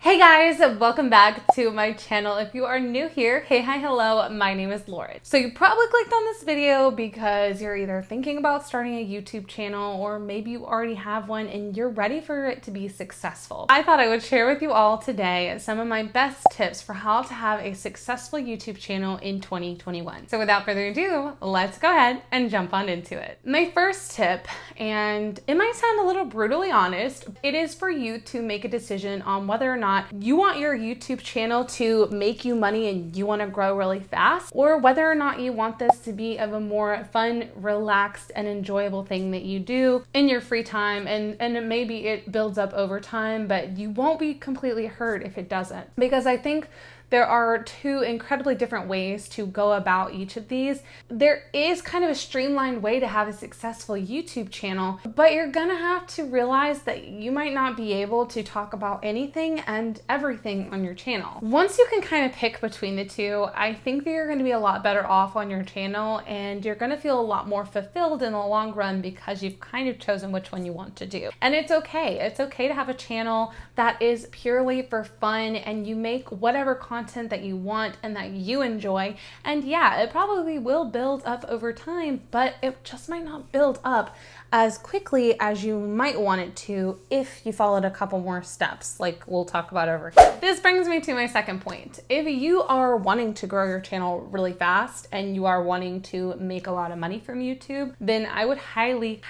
Hey guys, welcome back to my channel. If you are new here, hey, hi, hello, my name is Lauren. So you probably clicked on this video because you're either thinking about starting a YouTube channel or maybe you already have one and you're ready for it to be successful. I thought I would share with you all today some of my best tips for how to have a successful YouTube channel in 2021. So without further ado, let's go ahead and jump on into it. My first tip, and it might sound a little brutally honest, it is for you to make a decision on whether or not you want your YouTube channel to make you money and you want to grow really fast, or whether or not you want this to be of a more fun, relaxed, and enjoyable thing that you do in your free time, and maybe it builds up over time, but you won't be completely hurt if it doesn't. Because I think there are two incredibly different ways to go about each of these. There is kind of a streamlined way to have a successful YouTube channel, but you're gonna have to realize that you might not be able to talk about anything and everything on your channel. Once you can kind of pick between the two, I think that you're gonna be a lot better off on your channel and you're gonna feel a lot more fulfilled in the long run because you've kind of chosen which one you want to do. And it's okay. It's okay to have a channel that is purely for fun and you make whatever content that you want and that you enjoy. And yeah, it probably will build up over time, but it just might not build up as quickly as you might want it to if you followed a couple more steps, like we'll talk about over here. This brings me to my second point. If you are wanting to grow your channel really fast and you are wanting to make a lot of money from YouTube, then I would highly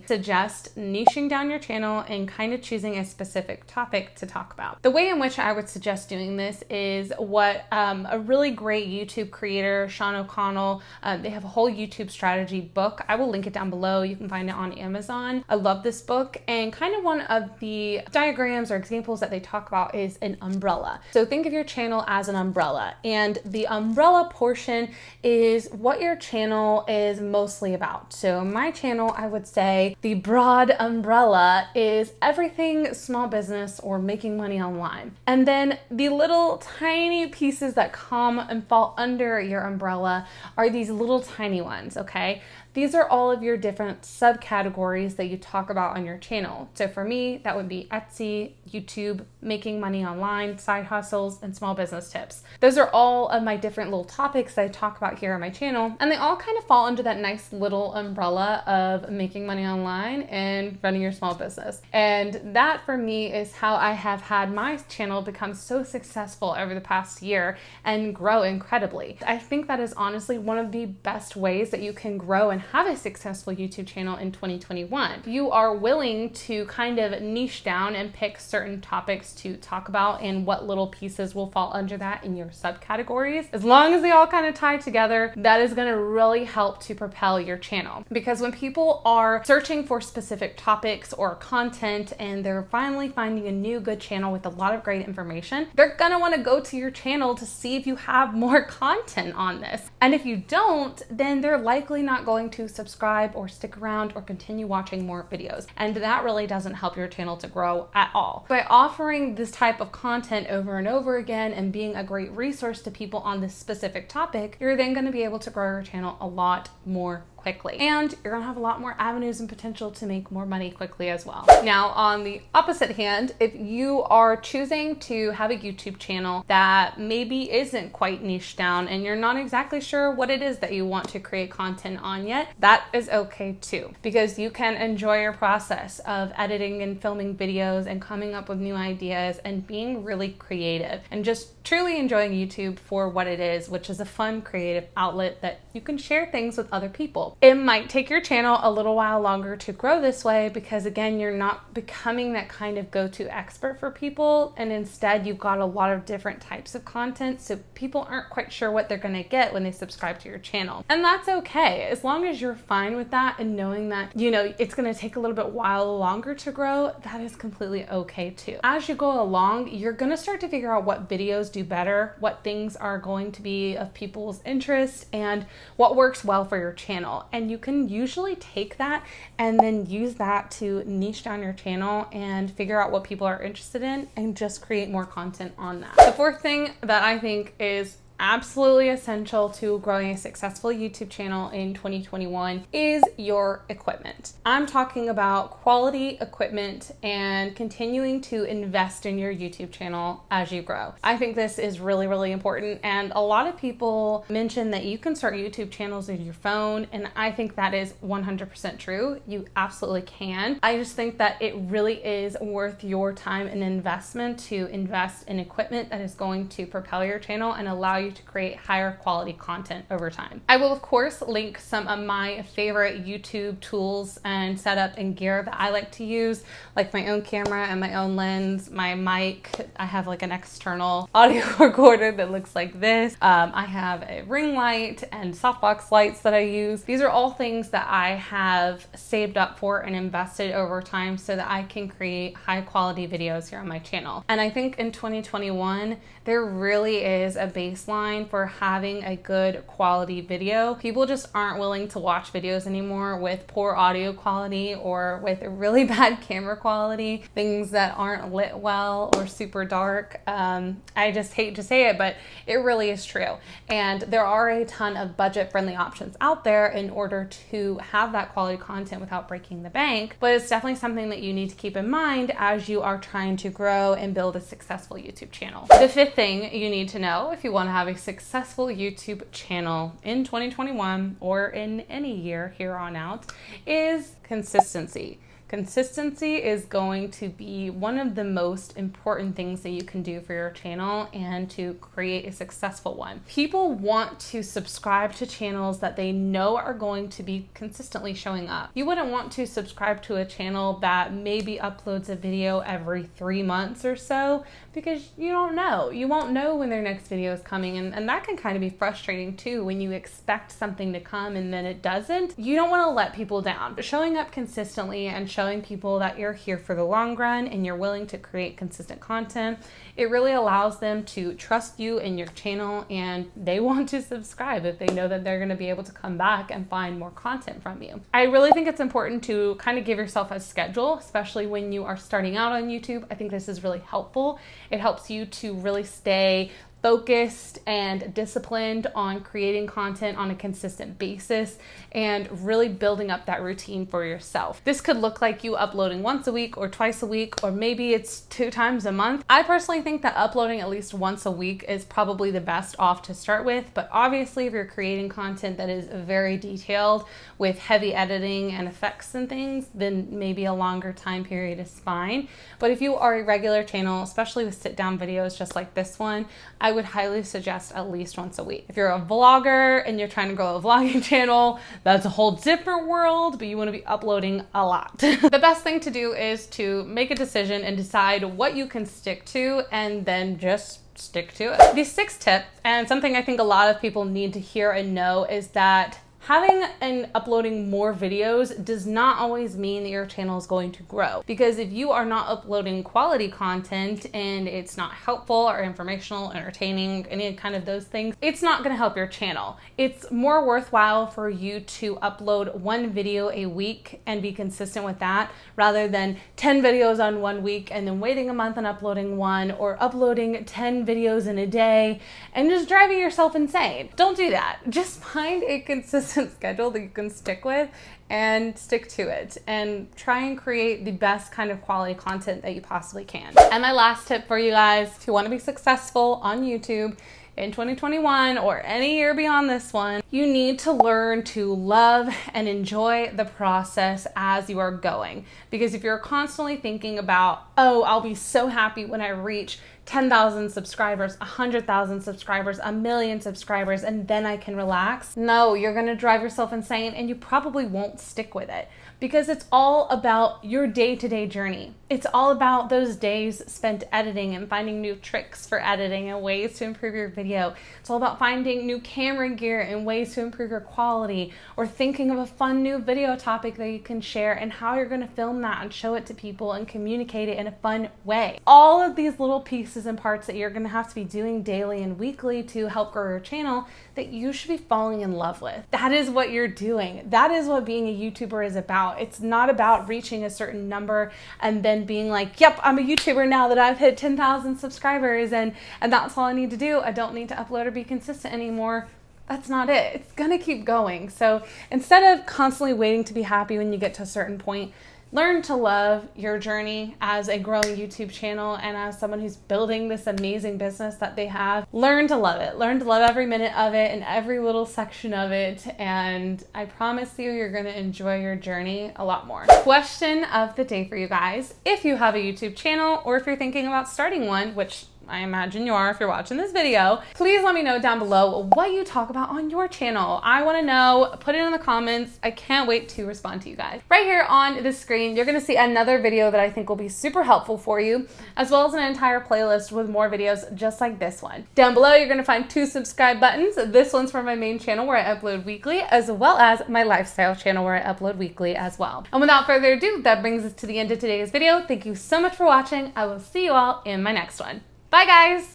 suggest niching down your channel and kind of choosing a specific topic to talk about. The way in which I would suggest doing this is what a really great YouTube creator, Sean O'Connell, they have a whole YouTube strategy book. I will link it down below. You can find it on Amazon. I love this book, and kind of one of the diagrams or examples that they talk about is an umbrella. So think of your channel as an umbrella, and the umbrella portion is what your channel is mostly about. So my channel, I would say the broad umbrella is everything small business or making money online. And then the little tiny pieces that come and fall under your umbrella are these little tiny ones, okay? These are all of your different subcategories that you talk about on your channel. So for me, that would be Etsy, YouTube, making money online, side hustles, and small business tips. Those are all of my different little topics that I talk about here on my channel, and they all kind of fall under that nice little umbrella of making money online and running your small business. And that for me is how I have had my channel become so successful over the past year and grow incredibly. I think that is honestly one of the best ways that you can grow and have a successful YouTube channel in 2021. If you are willing to kind of niche down and pick certain topics to talk about and what little pieces will fall under that in your subcategories, as long as they all kind of tie together, that is going to really help to propel your channel. Because when people are searching for specific topics or content and they're finally finding a new good channel with a lot of great information, they're going to want to go to your channel to see if you have more content on this. And if you don't, then they're likely not going to subscribe or stick around or continue watching more videos. And that really doesn't help your channel to grow at all. By offering this type of content over and over again and being a great resource to people on this specific topic, you're then going to be able to grow your channel a lot more quickly. And you're gonna have a lot more avenues and potential to make more money quickly as well. Now, on the opposite hand, if you are choosing to have a YouTube channel that maybe isn't quite niche down and you're not exactly sure what it is that you want to create content on yet, that is okay too, because you can enjoy your process of editing and filming videos and coming up with new ideas and being really creative and just truly enjoying YouTube for what it is, which is a fun, creative outlet that you can share things with other people. It might take your channel a little while longer to grow this way because, again, you're not becoming that kind of go-to expert for people, and instead you've got a lot of different types of content, so people aren't quite sure what they're going to get when they subscribe to your channel. And that's okay, as long as you're fine with that and knowing that, you know, it's going to take a little bit while longer to grow, that is completely okay too. As you go along, you're going to start to figure out what videos do better, what things are going to be of people's interest, and what works well for your channel. And you can usually take that and then use that to niche down your channel and figure out what people are interested in and just create more content on that. The fourth thing that I think is absolutely essential to growing a successful YouTube channel in 2021 is your equipment. I'm talking about quality equipment and continuing to invest in your YouTube channel as you grow. I think this is really, really important, and a lot of people mention that you can start YouTube channels with your phone, and I think that is 100% true. You absolutely can. I just think that it really is worth your time and investment to invest in equipment that is going to propel your channel and allow you to create higher quality content over time. I will of course link some of my favorite YouTube tools and setup and gear that I like to use, like my own camera and my own lens, my mic. I have like an external audio recorder that looks like this. I have a ring light and softbox lights that I use. These are all things that I have saved up for and invested over time so that I can create high quality videos here on my channel. And I think in 2021, there really is a baseline for having a good quality video. People just aren't willing to watch videos anymore with poor audio quality or with really bad camera quality, things that aren't lit well or super dark. I just hate to say it, but it really is true. And there are a ton of budget-friendly options out there in order to have that quality content without breaking the bank, but it's definitely something that you need to keep in mind as you are trying to grow and build a successful YouTube channel. The fifth thing you need to know if you want to have a successful YouTube channel in 2021 or in any year here on out is consistency. Consistency is going to be one of the most important things that you can do for your channel and to create a successful one. People want to subscribe to channels that they know are going to be consistently showing up. You wouldn't want to subscribe to a channel that maybe uploads a video every 3 months or so because you don't know. You won't know when their next video is coming, and that can kind of be frustrating too when you expect something to come and then it doesn't. You don't want to let people down. But showing up consistently and showing people that you're here for the long run and you're willing to create consistent content, it really allows them to trust you and your channel, and they want to subscribe if they know that they're going to be able to come back and find more content from you. I really think it's important to kind of give yourself a schedule, especially when you are starting out on YouTube. I think this is really helpful. It helps you to really stay focused and disciplined on creating content on a consistent basis and really building up that routine for yourself. This could look like you uploading once a week or twice a week, or maybe it's 2 times a month. I personally think that uploading at least once a week is probably the best off to start with, but obviously if you're creating content that is very detailed with heavy editing and effects and things, then maybe a longer time period is fine. But if you are a regular channel, especially with sit-down videos just like this one, I would highly suggest at least once a week. If you're a vlogger and you're trying to grow a vlogging channel, that's a whole different world, but you want to be uploading a lot. The best thing to do is to make a decision and decide what you can stick to and then just stick to it. The 6th tip, and something I think a lot of people need to hear and know, is that having and uploading more videos does not always mean that your channel is going to grow. Because if you are not uploading quality content and it's not helpful or informational, entertaining, any kind of those things, it's not going to help your channel. It's more worthwhile for you to upload 1 video a week and be consistent with that rather than 10 videos on 1 week and then waiting a month and uploading 1, or uploading 10 videos in a day and just driving yourself insane. Don't do that. Just find a consistent schedule that you can stick with and stick to it and try and create the best kind of quality content that you possibly can. And my last tip for you guys, if you want to be successful on YouTube in 2021 or any year beyond this one, you need to learn to love and enjoy the process as you are going. Because if you're constantly thinking about, oh, I'll be so happy when I reach 10,000 subscribers, 100,000 subscribers, 1,000,000 subscribers, and then I can relax. No, you're gonna drive yourself insane and you probably won't stick with it, because it's all about your day-to-day journey. It's all about those days spent editing and finding new tricks for editing and ways to improve your video. It's all about finding new camera gear and ways to improve your quality, or thinking of a fun new video topic that you can share and how you're gonna film that and show it to people and communicate it in a fun way. All of these little pieces and parts that you're gonna have to be doing daily and weekly to help grow your channel that you should be falling in love with. That is what you're doing. That is what being a YouTuber is about. out. It's not about reaching a certain number and then being like, yep, I'm a YouTuber now that I've hit 10,000 subscribers and that's all I need to do. I don't need to upload or be consistent anymore. That's not it. It's gonna keep going. So instead of constantly waiting to be happy when you get to a certain point, learn to love your journey as a growing YouTube channel and as someone who's building this amazing business that they have. Learn to love it. Learn to love every minute of it and every little section of it. And I promise you, you're gonna enjoy your journey a lot more. Question of the day for you guys. If you have a YouTube channel or if you're thinking about starting one, which I imagine you are if you're watching this video, please let me know down below what you talk about on your channel. I want to know. Put it in the comments. I can't wait to respond to you guys. Right here on the screen, you're going to see another video that I think will be super helpful for you, as well as an entire playlist with more videos just like this one. Down below, you're going to find 2 subscribe buttons. This one's for my main channel where I upload weekly, as well as my lifestyle channel where I upload weekly as well. And without further ado, that brings us to the end of today's video. Thank you so much for watching. I will see you all in my next one. Bye guys!